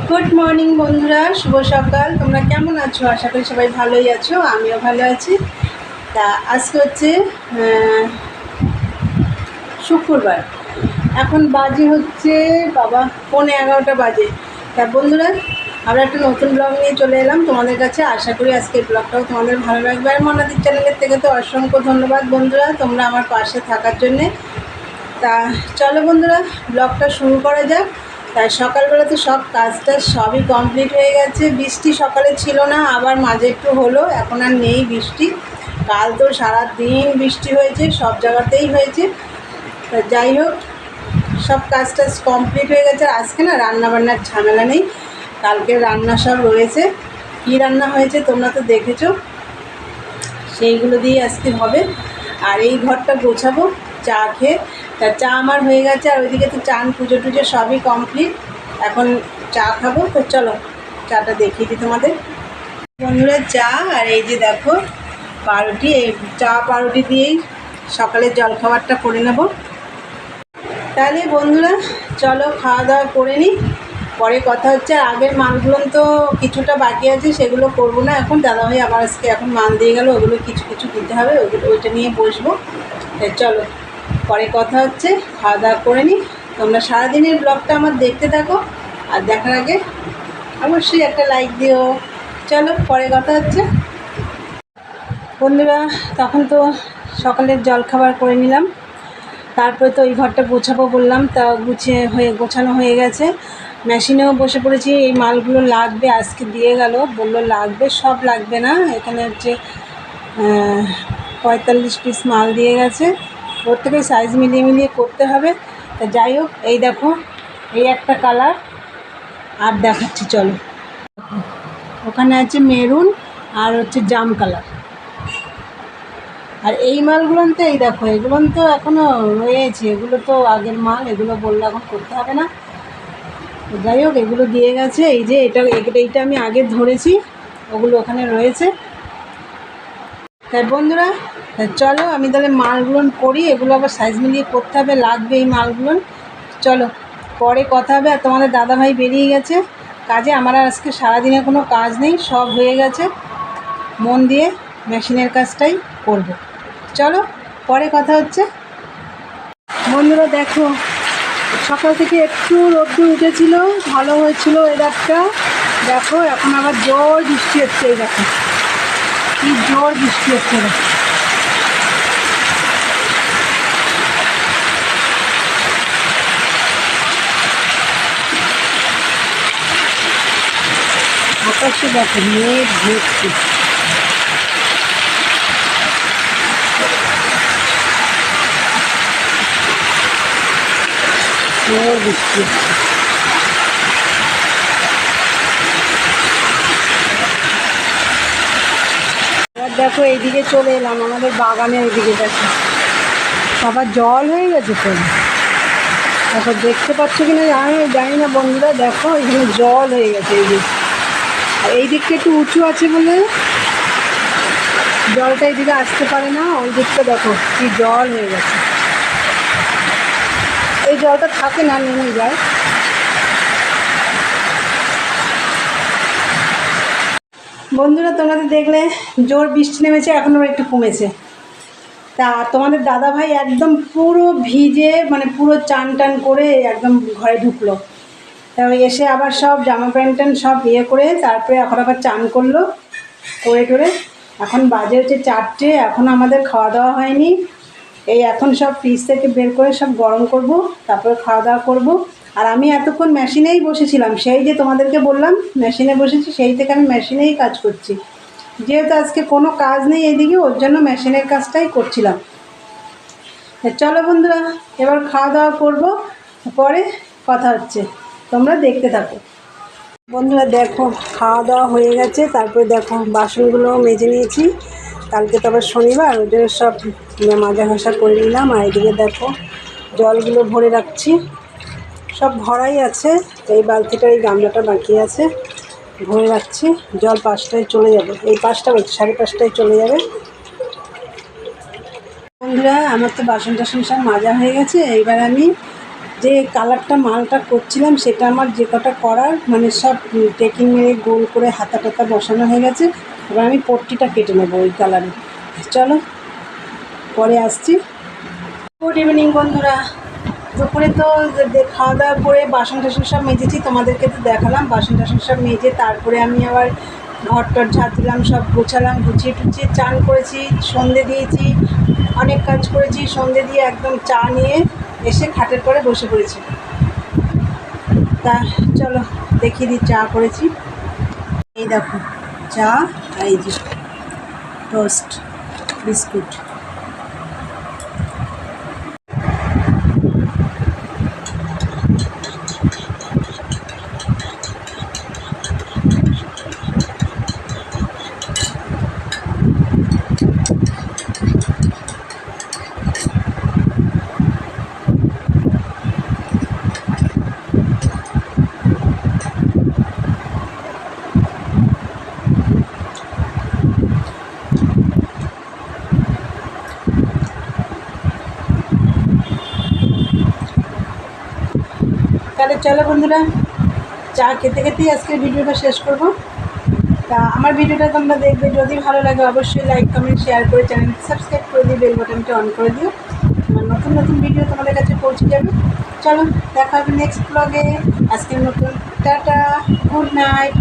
Good morning বন্ধুরা, শুভ সকাল। তোমরা কেমন আছো? আশা করি সবাই ভালোই আছো, আমিও ভালো আছি। তা আজকে হচ্ছে শুক্রবার। এখন বাজে হচ্ছে বাবা 11:15 বাজে। তা বন্ধুরা, আমরা একটা নতুন ব্লগ নিয়ে চলে এলাম তোমাদের কাছে। আশা করি আজকের ব্লগটাও তোমাদের ভালো লাগবে। আর মনাদির চ্যানেলের থেকে তো অসংখ্য ধন্যবাদ বন্ধুরা, তোমরা আমার পাশে থাকার জন্যে। তা চলো বন্ধুরা, ব্লগটা শুরু করা যাক। তাই সকালবেলা তো সব কাজটা সবই কমপ্লিট হয়ে গেছে। বৃষ্টি সকালে ছিল না, আবার মাঝে একটু হলো, এখন আর নেই বৃষ্টি। কাল তো সারা দিন বৃষ্টি হয়েছে, সব জায়গাতেই হয়েছে। তা যাই হোক, সব কাজ টাজ কমপ্লিট হয়ে গেছে। আজকে না রান্নাবান্নার ঝামেলা নেই, কালকে রান্না সব রয়েছে। কী রান্না হয়েছে তোমরা তো দেখেছো, সেইগুলো দিয়ে আজকে হবে। আর এই ঘরটা গোছাবো চা খেয়ে। তা চা আমার হয়ে গেছে, আর ওইদিকে তো চান পুজো টুজো সবই কমপ্লিট। এখন চা খাবো। তো চলো চাটা দেখিয়ে দিই তোমাদের বন্ধুরা। চা আর এই যে দেখো পাউরুটি, এই চা পাউরুটি দিয়েই সকালের জলখাবারটা করে নেব। তাহলে বন্ধুরা চলো খাওয়া দাওয়া করে নিই, পরে কথা হচ্ছে। আগের মালগুলো তো কিছুটা বাকি আছে, সেগুলো করবো না এখন। দাদাভাই আবার আজকে এখন মাল দিয়ে গেল, ওগুলো কিছু কিছু দিতে হবে, ওইটা নিয়ে বসবো। চলো পরে কথা হচ্ছে, খাওয়া দাওয়া করে নিই। তোমরা সারাদিনের ব্লগটা আমার দেখতে থাকো, আর দেখার আগে অবশ্যই একটা লাইক দিও। চলো পরে কথা হচ্ছে বন্ধুরা। তখন তো সকালের জলখাবার করে নিলাম, তারপরে তো ওই ঘরটা গোছাবো বললাম, তা গোছানো হয়ে গেছে। মেশিনেও বসে পড়েছি। এই মালগুলো লাগবে, আজকে দিয়ে গেল, বললো লাগবে, সব লাগবে না। এখানে হচ্ছে 45 পিস মাল দিয়ে গেছে, ওর থেকে সাইজ মিলিয়ে মিলিয়ে করতে হবে। তা যাই হোক, এই দেখো এই একটা কালার, আর দেখাচ্ছি চলো। ওখানে আছে মেরুন আর হচ্ছে জাম কালার। আর এই মালগুলো তো এই দেখো, এগুলো তো এখনও রয়েছে, এগুলো তো আগের মাল, এগুলো বললে এখন করতে হবে না। যাই হোক, এগুলো দিয়ে গেছে। এই যে এইটা আমি আগে ধরেছি, ওগুলো ওখানে রয়েছে। তাই বন্ধুরা চলো আমি তাহলে মালগুলো করি, এগুলো আবার সাইজ মিলিয়ে করতে হবে, লাগবে এই মালগুলো। চলো পরে কথা হবে। আর তোমাদের দাদাভাই বেরিয়ে গেছে কাজে, আমার আর আজকে সারাদিনে কোনো কাজ নেই, সব হয়ে গেছে। মন দিয়ে মেশিনের কাজটাই করব। চলো পরে কথা হচ্ছে বন্ধুরা। দেখো সকাল থেকে একটু রোদ্দুর উঠেছিল, ভালো হয়েছিল ওয়েদারটা। দেখো এখন আবার জোর বৃষ্টি হচ্ছে, এই দেখো কি জোর বৃষ্টি হচ্ছে। আকাশে দেখো মেঘ ভর্তি। জোর বৃষ্টি হচ্ছে। এবার দেখো এইদিকে চলে এলাম, আমাদের বাগানের এইদিকে দেখো সবার জল হয়ে গেছে। তো দেখো, দেখতে পাচ্ছ কি না জানি না বন্ধুরা, দেখো এখানে জল হয়ে গেছে। এই দিক, আর এই দিকটা একটু উঁচু আছে বলে জলটা এইদিকে আসতে পারে না। ওই দিকটা দেখো কি জল হয়ে গেছে। এই জলটা থাকে না, নেমে যায়। বন্ধুরা তোমরা তো দেখলে জোর বৃষ্টি নেমেছে, এখন আবার একটু কমেছে। তা তোমাদের দাদাভাই একদম পুরো ভিজে, মানে পুরো চান টান করে একদম ঘরে ঢুকলো। তা এসে আবার সব জামা প্যান্ট ট্যান্ট সব ইয়ে করে তারপরে এখন আবার চান করলো, করে টোরে। এখন বাজে হচ্ছে 4টে, এখন আমাদের খাওয়া দাওয়া হয়নি। এই এখন সব ফ্রিজ থেকে বের করে সব গরম করব, তারপরে খাওয়া দাওয়া করব। আর আমি এতক্ষণ মেশিনেই বসেছিলাম, সেই যে তোমাদেরকে বললাম মেশিনে বসেছি, সেই থেকে আমি মেশিনেই কাজ করছি। যেহেতু আজকে কোনো কাজ নেই এদিকে, ওর জন্য মেশিনের কাজটাই করছিলাম। চলো বন্ধুরা এবার খাওয়া দাওয়া করবো, পরে কথা হচ্ছে, তোমরা দেখতে থাকো বন্ধুরা। দেখো খাওয়া দাওয়া হয়ে গেছে, তারপরে দেখো বাসনগুলো মেজে নিয়েছি। কালকে তো আবার শনিবার, ওদের সব মাজা ঘষা করে নিলাম। আর এদিকে দেখো জলগুলো ভরে রাখছি, সব ভরাই আছে। এই বালতিটা, এই গামলাটা বাকি আছে, ভরে রাখছি। জল 5টায় চলে যাবে, এই 5টা বলছে 5:30টায় চলে যাবে। বন্ধুরা আমার তো বাসন টাসন সব মাজা হয়ে গেছে। এইবার আমি যে কালারটা মালটা করছিলাম সেটা আমার যে কটা করার মানে সব টেকিং মেরে গোল করে হাতা টাতা বসানো হয়ে গেছে। এবার আমি পট্টিটা কেটে নেবো ওই কালারে। চলো পরে আসছি। গুড ইভিনিং বন্ধুরা। দুপুরে তো খাওয়া দাওয়া করে বাসন টাসন সব মেজেছি, তোমাদেরকে তো দেখালাম। বাসন টাসন সব মেজে তারপরে আমি আবার ঘর টর ঝাড় দিলাম, সব গোছালাম, গুছিয়ে টুচিয়ে চান করেছি, সন্ধে দিয়েছি, অনেক কাজ করেছি। সন্ধে দিয়ে একদম চা নিয়ে এসে খাটের পরে বসে পড়েছি। তা চলো দেখিয়ে দিই চা করেছি। এই দেখো চা আর এই যে টোস্ট বিস্কুট। তাহলে চলো বন্ধুরা, চা খেতে খেতেই আজকের ভিডিওটা শেষ করব। তা আমার ভিডিওটা তোমরা দেখবে, যদি ভালো লাগে অবশ্যই লাইক কমেন্ট শেয়ার করে চ্যানেলটি সাবস্ক্রাইব করে দিও, বেল বাটনটা অন করে দিও। আমার নতুন নতুন ভিডিও তোমাদের কাছে পৌঁছে যাবে। চলো দেখা হবে নেক্সট ব্লগে। আজকের মতন টাটা, গুড নাইট।